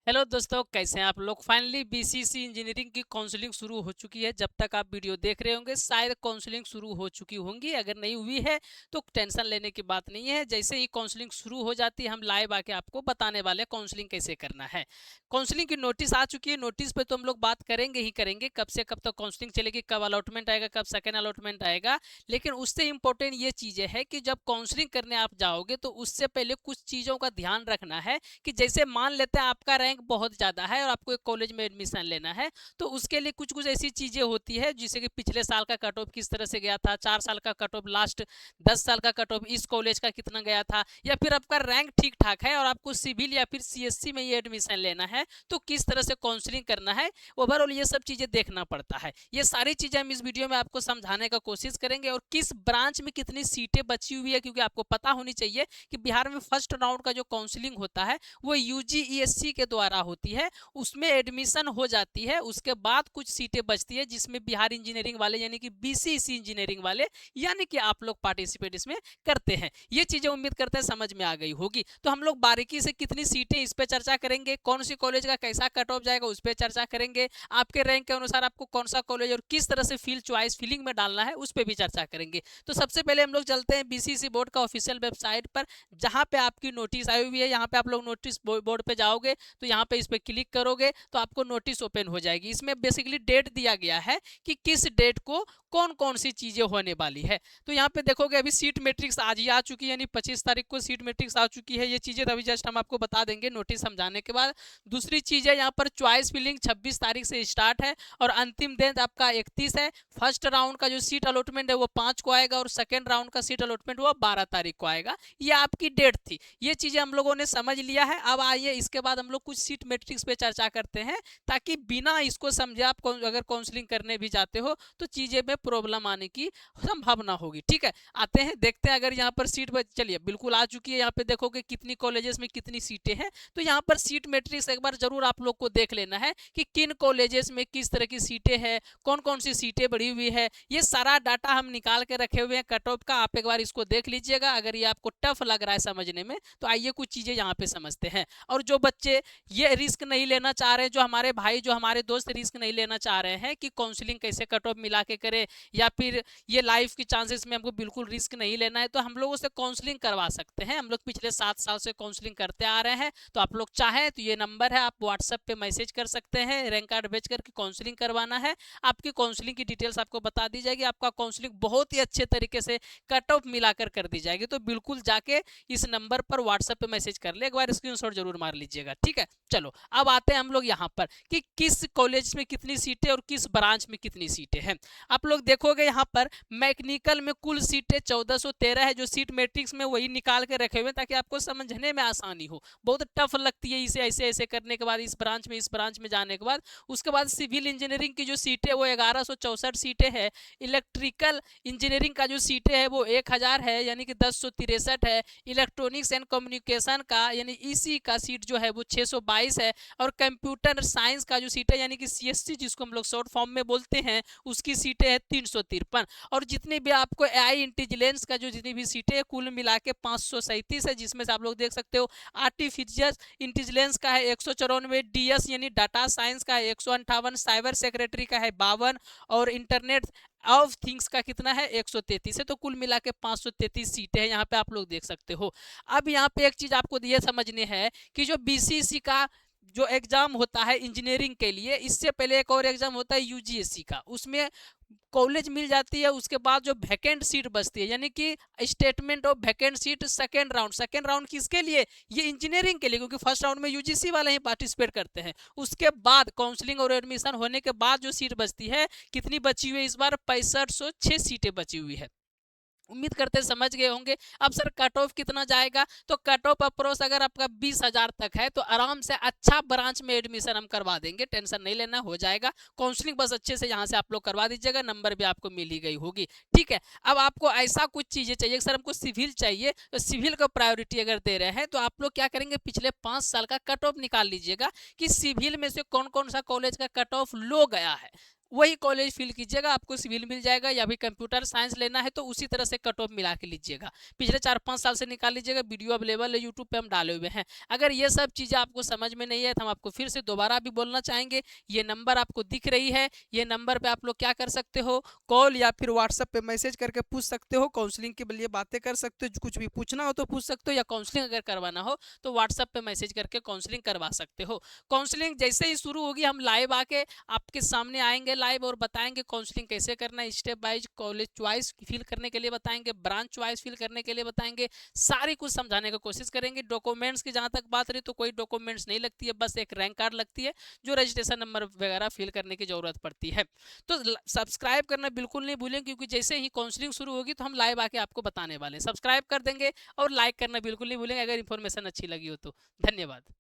Hello दोस्तों, कैसे हैं आप लोग। फाइनली बीसीसी इंजीनियरिंग की काउंसलिंग शुरू हो चुकी है। जब तक आप वीडियो देख रहे होंगे शायद काउंसलिंग शुरू हो चुकी होंगी। अगर नहीं हुई है तो टेंशन लेने की बात नहीं है। जैसे ही काउंसलिंग शुरू हो जाती है हम लाइव आके आपको बताने वाले काउंसलिंग कैसे करना है। काउंसलिंग की नोटिस आ चुकी है। नोटिस पे तो हम लोग बात करेंगे ही करेंगे, कब से कब तक काउंसलिंग चलेगी, कब अलॉटमेंट आएगा, कब सेकेंड अलॉटमेंट आएगा। लेकिन उससे इंपॉर्टेंट ये चीजें है कि जब काउंसलिंग करने आप जाओगे तो उससे पहले कुछ चीजों का ध्यान रखना है कि जैसे मान लेते हैं आपका रैंक बहुत ज़्यादा है और आपको एक कॉलेज में एडमिशन लेना है, तो उसके लिए कुछ कुछ ऐसी चीज़ें होती है जैसे कि पिछले साल का कट ऑफ किस तरह से गया था, 4 साल का कट ऑफ, लास्ट 10 साल का कट ऑफ इस कॉलेज का कितना गया था, या फिर आपका रैंक ठीक ठाक है और आपको सिविल या फिर सीएससी में ये एडमिशन लेना है तो किस तरह से काउंसलिंग करना है। ओवरऑल ये सब चीज़ें देखना पड़ता है। ये सारी चीज़ें हम इस वीडियो में आपको समझाने का कोशिश करेंगे। और किस ब्रांच में कितनी सीटें बची हुई है, क्योंकि आपको पता होनी चाहिए कि बिहार में फर्स्ट राउंड का जो काउंसलिंग होता है वो यूजीईएससी के द्वारा होती है। उसमें एडमिशन हो जाती है, उसके बाद कुछ सीटें बचती है जिसमें बिहार इंजीनियरिंग वाले यानी कि बीसीसी इंजीनियरिंग वाले यानी कि आप लोग पार्टिसिपेट इसमें करते हैं। ये चीजें उम्मीद करते हैं समझ में आ गई होगी। तो हम लोग बारीकी से कितनी सीटें इस पे चर्चा करेंगे, कौन सी कॉलेज का कैसा कट ऑफ जाएगा उस पर चर्चा करेंगे, आपके रैंक के अनुसार आपको कौन सा कॉलेज और किस तरह से फील्ड चॉइस फीलिंग में डालना है उस पर भी चर्चा करेंगे। तो सबसे पहले हम लोग चलते हैं बीसीसी बोर्ड का ऑफिशियल वेबसाइट पर, जहां पे आपकी नोटिस आई हुई है। यहाँ पे आप लोग नोटिस बोर्ड पे जाओगे तो यहाँ पे इस पे क्लिक करोगे तो आपको नोटिस ओपन हो जाएगी। इसमें बेसिकली डेट दिया गया है कि किस डेट को कौन कौन सी चीजें होने वाली है। तो यहाँ पे देखोगे अभी सीट मैट्रिक्स आज ही आ चुकी है, यानी 25 तारीख को सीट मैट्रिक्स आ चुकी है। ये चीजें अभी जस्ट हम आपको बता देंगे नोटिस समझाने के बाद। दूसरी चीज है यहाँ पर चॉइस फिलिंग 26 तारीख से स्टार्ट है और अंतिम दिन आपका 31 है। फर्स्ट राउंड का जो सीट अलॉटमेंट है वो 5 को आएगा और सेकेंड राउंड का सीट अलॉटमेंट वो 12 तारीख को आएगा। ये आपकी डेट थी। ये चीजें हम लोगों ने समझ लिया है। अब आइए इसके बाद हम लोग कुछ सीट मैट्रिक्स पे चर्चा करते हैं, ताकि बिना इसको समझे आप अगर काउंसलिंग करने भी जाते हो तो चीजें में प्रॉब्लम आने की संभावना होगी। ठीक है, आते हैं देखते हैं। अगर यहाँ पर सीट चलिए बिल्कुल आ चुकी है। यहाँ पे देखोगे कितनी कॉलेजेस में कितनी सीटें हैं। तो यहाँ पर सीट मैट्रिक्स एक बार जरूर आप लोग को देख लेना है कि किन कॉलेजेस में किस तरह की सीटें हैं, कौन कौन सी सीटें बढ़ी हुई है। ये सारा डाटा हम निकाल के रखे हुए हैं कट ऑफ का। आप एक बार इसको देख लीजिएगा। अगर ये आपको टफ लग रहा है समझने में तो आइए कुछ चीजें यहाँ पे समझते हैं। और जो बच्चे ये रिस्क नहीं लेना चाह रहे हैं, जो हमारे भाई जो हमारे दोस्त रिस्क नहीं लेना चाह रहे हैं कि काउंसलिंग कैसे कट ऑफ मिला के करे, या फिर ये लाइफ की चांसेस में हमको बिल्कुल रिस्क नहीं लेना है, तो हम लोगों से काउंसलिंग करवा सकते हैं। हम लोग पिछले 7 साल से काउंसलिंग करते आ रहे हैं। तो आप लोग चाहें तो ये नंबर है, आप व्हाट्सएप पे मैसेज कर सकते हैं, रैंक कार्ड भेज करके काउंसलिंग करवाना है। आपकी काउंसलिंग की डिटेल्स आपको बता दी जाएगी। आपका काउंसलिंग बहुत ही अच्छे तरीके से कट ऑफ मिलाकर कर दी जाएगी। तो बिल्कुल जाके इस नंबर पर व्हाट्सएप पे मैसेज कर ले, एक बार स्क्रीनशॉट जरूर मार लीजिएगा। ठीक है, चलो अब आते हैं हम लोग यहाँ पर कि किस कॉलेज में कितनी सीटें और किस ब्रांच में कितनी सीटें हैं। आप लोग देखोगे यहाँ पर मैकेनिकल में कुल सीटें 1413 है। जो सीट मैट्रिक्स में वही निकाल के रखे हुए ताकि आपको समझने में आसानी हो। बहुत टफ लगती है इसे ऐसे ऐसे करने के बाद, इस ब्रांच में जाने के बाद। उसके बाद सिविल इंजीनियरिंग की जो सीटें वो 1164 सीटें हैं। इलेक्ट्रिकल इंजीनियरिंग का जो सीटें है वो 1000 है, यानी कि 1063 है। इलेक्ट्रॉनिक्स एंड कम्युनिकेशन का यानी ईसी का सीट जो है वो 622 है। और कंप्यूटर साइंस का जो सीट है यानी कि सीएससी जिसको हम लोग शॉर्ट फॉर्म में बोलते हैं, उसकी सीटें है 353। और जितनी भी आपको एआई इंटेलिजेंस का जो जितनी भी सीटें कुल मिला के 537 है, जिसमें से आप लोग देख सकते हो आर्टिफिशियल इंटेलिजेंस का है 194, डीएस यानी डाटा साइंस का है 158, साइबर सेक्रेटरी का है 52 और इंटरनेट ऑफ थिंग्स का कितना है 133 है। तो कुल मिला के 533 सीटें हैं। यहाँ पे आप लोग देख सकते हो। अब यहाँ पे एक चीज आपको ये समझनी है कि जो बीसीसी का जो एग्जाम होता है इंजीनियरिंग के लिए, इससे पहले एक और एग्जाम होता है यूजीएससी का। उसमें कॉलेज मिल जाती है, उसके बाद जो वैकेंट सीट बचती है यानी कि statement of vacant seat second round किसके लिए, ये इंजीनियरिंग के लिए, क्योंकि फर्स्ट राउंड में यूजीसी वाले ही पार्टिसिपेट करते हैं। उसके बाद काउंसलिंग और एडमिशन होने के बाद जो सीट बचती है, कितनी बची हुई है इस बार 6506 सीटें बची हुई है। उम्मीद करते समझ गए होंगे। अब सर कट ऑफ कितना जाएगा, तो कट ऑफ अप्रोच अगर आपका 20,000 तक है तो आराम से अच्छा ब्रांच में एडमिशन हम करवा देंगे, टेंशन नहीं लेना, हो जाएगा। काउंसलिंग बस अच्छे से यहाँ से आप लोग करवा दीजिएगा, नंबर भी आपको मिल ही गई होगी। ठीक है, अब आपको ऐसा कुछ चीजें चाहिए सर हमको सिविल चाहिए, तो सिविल को प्रायोरिटी अगर दे रहे हैं तो आप लोग क्या करेंगे, पिछले 5 साल का कट ऑफ निकाल लीजिएगा कि सिविल में से कौन कौन सा कॉलेज का कट ऑफ लो गया है। वही कॉलेज फिल कीजिएगा, आपको सिविल मिल जाएगा, या फिर कंप्यूटर साइंस लेना है तो उसी तरह से कट ऑफ मिला के लीजिएगा। पिछले 4-5 साल से निकाल लीजिएगा, वीडियो अवेलेबल है यूट्यूब पे, हम डाले हुए हैं। अगर ये सब चीज़ें आपको समझ में नहीं है तो हम आपको फिर से दोबारा भी बोलना चाहेंगे, ये नंबर आपको दिख रही है, ये नंबर पे आप लोग क्या कर सकते हो, कॉल या फिर व्हाट्सएप पे मैसेज करके पूछ सकते हो, काउंसलिंग के लिए बातें कर सकते हो, कुछ भी पूछना हो तो पूछ सकते हो, या काउंसलिंग अगर करवाना हो तो व्हाट्सएप पे मैसेज करके काउंसलिंग करवा सकते हो। काउंसलिंग जैसे ही शुरू होगी हम लाइव आके आपके सामने आएंगे लाइव और बताएंगे काउंसलिंग कैसे करना है, stepwise college choice fill करने के लिए बताएंगे, ब्रांच चॉइस फिल करने के लिए बताएंगे, सारी कुछ समझाने की कोशिश करेंगे। डॉक्यूमेंट्स की जहां तक बात रही तो कोई डॉक्यूमेंट्स नहीं लगती है, बस एक रैंक कार्ड लगती है जो रजिस्ट्रेशन नंबर वगैरह फिल करने की जरूरत पड़ती है। तो सब्सक्राइब करना बिल्कुल नहीं भूलें, क्योंकि जैसे ही काउंसलिंग शुरू होगी तो हम लाइव आके आपको बताने वाले हैं। सब्सक्राइब कर देंगे और लाइक करना बिल्कुल नहीं भूलेंगे अगर इन्फॉर्मेशन अच्छी लगी हो तो। धन्यवाद।